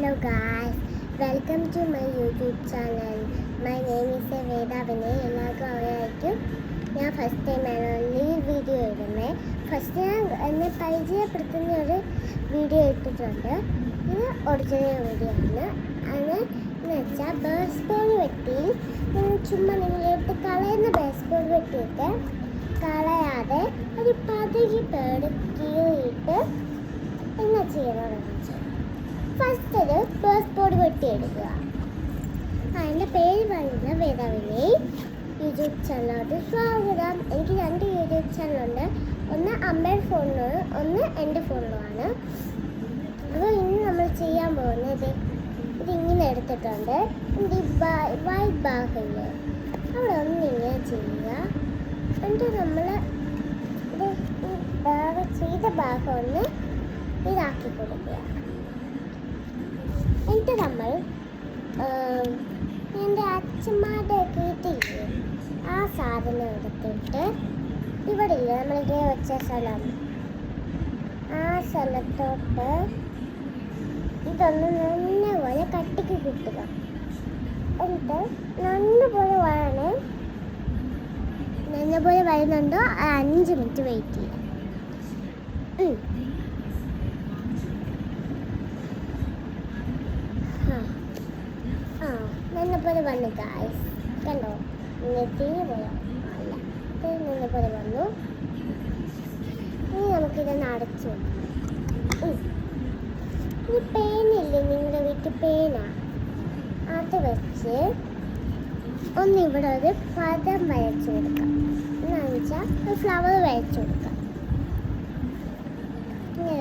Hello guys, welcome to my YouTube channel. My name is Veda Vinay. എല്ലാവർക്കും അറിയാമായിരിക്കും. ഞാൻ first ടൈമാണ് ഈ വീഡിയോ ഇടുന്നത്. ഫസ്റ്റ് ഞാൻ എന്നെ പരിചയപ്പെടുത്തുന്ന ഒരു വീഡിയോ ഇട്ടിട്ടുണ്ട്. ഇത് ഒറിജിനൽ വീഡിയോ ആണ്. അത് എന്ന് വെച്ചാൽ ബേസ്ബോൾ വെട്ടി ചുമ്മാ നിങ്ങളെടുത്ത് കളയുന്ന ബേസ്ബോൾ വെട്ടിയിട്ട് കളയാതെ ഒരു പതുകി കീറിയിട്ട് എന്നാ ചെയ്യണമെന്ന് വെച്ചാൽ ഫസ്റ്റ് ഒരു ബേസ്ബോൾ വെട്ടിയെടുക്കുക. എൻ്റെ പേര് പറയുന്നത് വേദ വിനയ്. യൂട്യൂബ് ചാനലോട്ട് സ്വാഗതം. എനിക്ക് 2 യൂട്യൂബ് ചാനലുണ്ട്. ഒന്ന് അമ്മയുടെ ഫോണിലും ഒന്ന് എൻ്റെ ഫോണിലുമാണ്. അപ്പോൾ ഇന്ന് നമ്മൾ ചെയ്യാൻ പോകുന്നത് ഇതിങ്ങനെ എടുത്തിട്ടുണ്ട്. വൈറ്റ് ഭാഗമില്ലേ അവിടെ ഒന്നിങ്ങനെ ചെയ്യുക. എന്നിട്ട് നമ്മൾ ഇത് ചെയ്ത ഭാഗം ഒന്ന് ഇതാക്കി കൊടുക്കുക. എന്നിട്ട് നമ്മൾ എൻ്റെ അച്ഛന്മാരുടെ വീട്ടിലില്ലേ ആ സാധനം എടുത്തിട്ട് ഇവിടെ ഇല്ല നമ്മളിങ്ങനെ വെച്ച സ്ഥലം ആ സ്ഥലത്തോട്ട് ഇതൊന്ന് നല്ലപോലെ കട്ടിക്ക് കിട്ടുക. എന്നിട്ട് നല്ലപോലെ വരുന്നുണ്ടോ 5 മിനിറ്റ് വെയിറ്റ് ചെയ്യുക. നല്ലപോലെ വന്നു ഗായ്സ്, കണ്ടോ? തീരെ പോയോ? അല്ല, നല്ലപോലെ വന്നു. ഇനി നമുക്കിതൊന്ന് അടച്ചു. ഈ പേനില്ലേ നിങ്ങളുടെ വീട്ടിൽ പേന, അത് വെച്ച് ഒന്നിവിടെ ഒരു പദം വരച്ചു കൊടുക്കാം. എന്നാന്ന് വെച്ചാൽ ഒരു ഫ്ലവർ വരച്ചു കൊടുക്കാം. ഇങ്ങനെ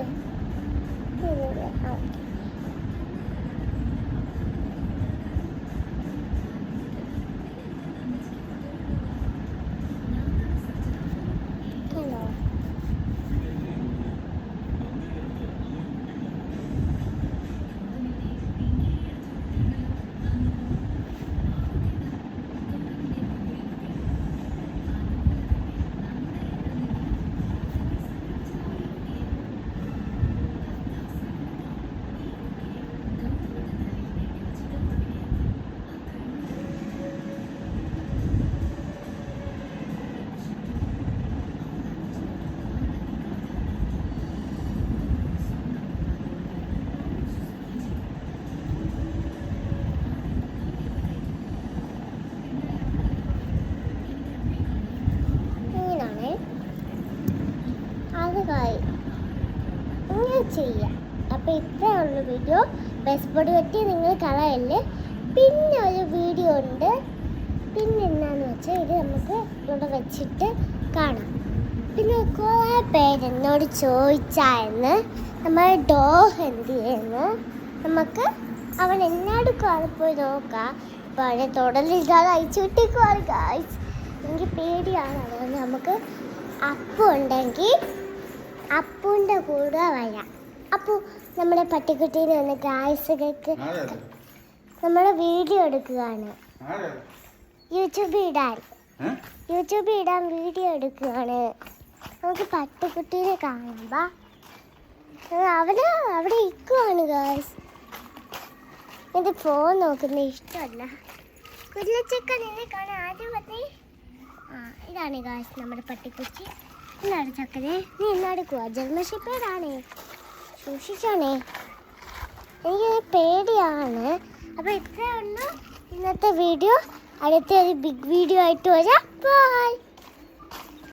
ചെയ്യാം. അപ്പോൾ ഇത്രയുള്ള വീഡിയോ. ബേസ്ബോൾ വെട്ടി നിങ്ങൾ കളയല്ലേ. പിന്നെ ഒരു വീഡിയോ ഉണ്ട്. പിന്നെ എന്താണെന്ന് വെച്ചാൽ ഇത് നമുക്ക് ഇവിടെ വെച്ചിട്ട് കാണാം. പിന്നെ കുറേ പേരെന്നോട് ചോദിച്ചായിരുന്നു നമ്മൾ ഡോഗ് എന്ത് ചെയ്യുന്നു. നമുക്ക് അവൻ എന്നാടുക്കാതെ പോയി നോക്കാം. അപ്പോൾ അവനെ തുടലില്ലാതെ അയച്ചു വിട്ടേക്കുവാണ് ഗായ്സ്. എനിക്ക് പേടിയാണ്. അതുകൊണ്ട് നമുക്ക് അപ്പു ഉണ്ടെങ്കിൽ അപ്പൂൻ്റെ കൂടെ വരാം. അപ്പോൾ നമ്മുടെ പട്ടിക്കുട്ടീനെ ഒന്ന് ഗായ്സുകൾക്ക് നമ്മുടെ വീഡിയോ എടുക്കുകയാണ്. യൂട്യൂബിൽ ഇടാൻ വീഡിയോ എടുക്കുകയാണ്. നമുക്ക് പട്ടിക്കുട്ടീനെ കാണുമ്പോൾ അവിടെ ഇരിക്കുവാണ് ഗായ്സ്. എൻ്റെ ഫോൺ നോക്കുന്ന ഇഷ്ടമല്ല. കുരുളച്ചക്ക നിന്നെ കാണാൻ ആദ്യം പറഞ്ഞേ. ഇതാണ് ഗായ്സ് നമ്മുടെ പട്ടിക്കുട്ടി. എന്നാണ് ചക്കരെ, നീ എന്നാടുക്കുക? ജർമ്മൻ ഷെപ്പേർഡാണേ, സൂക്ഷിച്ചോണേ. എനിക്ക് പേടിയാണ്. അപ്പോൾ ഇത്രയേ ഉള്ളൂ ഇന്നത്തെ വീഡിയോ. അടുത്തൊരു ബിഗ് വീഡിയോ ആയിട്ട് വരാം. ബൈ.